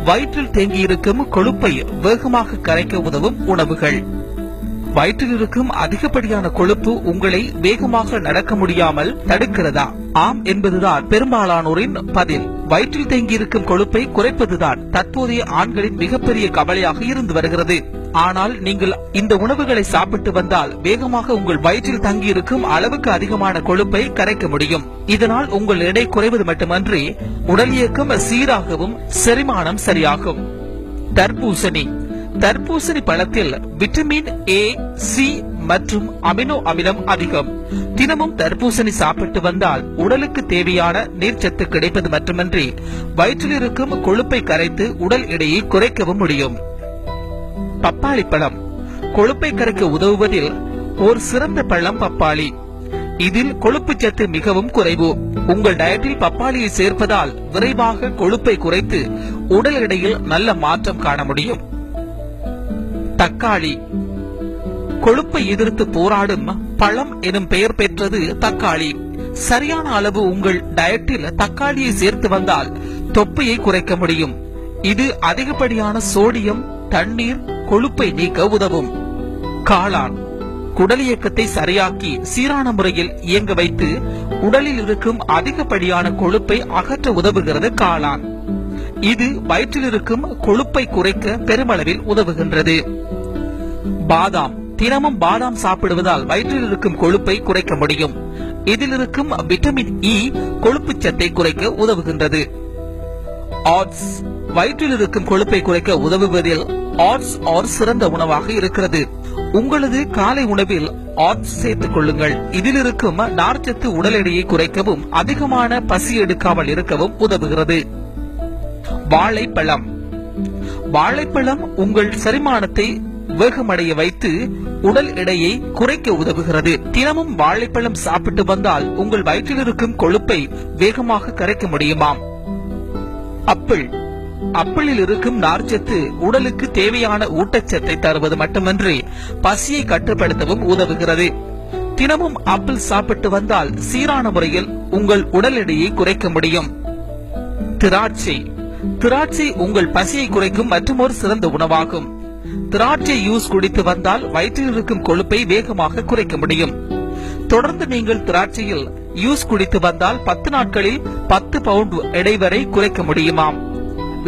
வயிற்றில் தேங்கியிருக்கும் கொழுப்பை வேகமாக கரைக்க உதவும் உணவுகள். வயிற்றில் இருக்கும் அதிகப்படியான கொழுப்பு உங்களை வேகமாக நடக்க முடியாமல் தடுக்கிறதா? ஆம் என்பதுதான் பெரும்பாலானோரின் பதில். வயிற்றில் தேங்கியிருக்கும் கொழுப்பை குறைப்பதுதான் தற்போதைய ஆண்களின் மிகப்பெரிய கவலையாக இருந்து வருகிறது. ஆனால் நீங்கள் இந்த உணவுகளை சாப்பிட்டு வந்தால் வேகமாக உங்கள் வயிற்றில் தங்கியிருக்கும் அளவுக்கு அதிகமான கொழுப்பை கரைக்க முடியும். இதனால் உங்கள் எடை குறைவது மட்டுமன்றி உடல் இயக்கம் சீராகவும் செரிமானம் சரியாகும். தர்பூசணி. தர்பூசணி பழத்தில் விட்டமின் ஏ, சி மற்றும் அமினோ அமிலம் அதிகம். தினமும் தர்பூசணி சாப்பிட்டு வந்தால் உடலுக்கு தேவையான நீர்ச்சத்து கிடைப்பது மட்டுமன்றி வயிற்றில் இருக்கும் கொழுப்பை கரைத்து உடல் எடையை குறைக்கவும் முடியும். பப்பாளி பழம். கொழுப்பை கரைக்க உதவுவதில் ஒரு சிறந்த பழம் பப்பாளி. இதில் கொழுப்பு சத்து மிகவும் குறைவு. உங்கள் டயட்டில் பப்பாளியை சேர்ப்பதால் விரைவாக கொழுப்பை குறைத்து உடல் எடையில் நல்ல மாற்றம் காண முடியும். தக்காளி. கொழுப்பை எதிர்த்து போராடும் பழம் எனும் பெயர் பெற்றது தக்காளி. சரியான அளவு உங்கள் டயட்டில் தக்காளியை சேர்த்து வந்தால் தொப்பையை குறைக்க முடியும். இது அதிகப்படியான சோடியம், தண்ணீர், கொழுப்பை நீக்க உதவும். காளான். குடல் இயக்கத்தை சரியாக்கி சீரான முறையில் இயங்க வைத்து உடலில் இருக்கும் அதிகப்படியான கொழுப்பை அகற்ற உதவுகிறது காளான். இது வயிற்றில் இருக்கும் கொழுப்பை குறைக்க பெருமளவில் உதவுகின்றது. பாதாம். தினமும் பாதாம் சாப்பிடுவதால் வயிற்றில் இருக்கும் கொழுப்பை குறைக்க முடியும். இதில் இருக்கும் விட்டமின் இ கொழுப்பு சத்தை குறைக்க உதவுகின்றது. ஆட்ஸ். வயிற்றில் இருக்கும் கொழுப்பை குறைக்க உதவுவதில் ஆட்ஸ் சிறந்த உணவாக இருக்கிறது. உங்களது காலை உணவில் ஆட்ஸ் சேர்த்துக் கொள்ளுங்கள். இதில் இருக்கும் நார்ச்சத்து உடல் எடையை குறைக்கவும் அதிகமான பசி எடுக்காமல் இருக்கவும் உதவுகிறது. வாழைப்பழம். வாழைப்பழம் உங்கள் செரிமானத்தை வேகமடைய வைத்து உடல் எடையை குறைக்க உதவுகிறது. தினமும் வாழைப்பழம் சாப்பிட்டு வந்தால் உங்கள் வயிற்றில் இருக்கும் கொழுப்பை வேகமாக கரைக்க முடியுமாம். ஆப்பிள். ஆப்பிளில் இருக்கும் நார்ச்சத்து உடலுக்கு தேவையான ஊட்டச்சத்தை தருவது மட்டுமன்றி பசியை கட்டுப்படுத்தவும் உதவுகிறது. தினமும் ஆப்பிள் சாப்பிட்டு வந்தால் சீரான முறையில் உங்கள் உடல் எடையை குறைக்க முடியும். திராட்சை. திராட்சை உங்கள் பசியை குறைக்கும் மற்றொரு சிறந்த உணவாகும். திராட்சை ஜூஸ் குடித்து வந்தால் வயிற்றில் இருக்கும் கொழுப்பை வேகமாக குறைக்க முடியும். தொடர்ந்து நீங்கள் திராட்சையில் ஜூஸ் குடித்து வந்தால் 10 நாட்களில் 10 பவுண்ட் எடை வரை குறைக்க முடியுமாம்.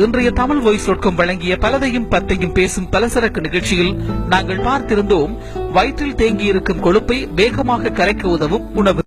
இன்றைய தமிழ் வாய்ஸ்.com வழங்கிய பலதையும் பத்தையும் பேசும் பலசரக்கு நிகழ்ச்சியில் நாங்கள் பார்த்திருந்தோம் வயிற்றில் தேங்கியிருக்கும் கொழுப்பை வேகமாக கரைக்க உதவும் உணவுகள்.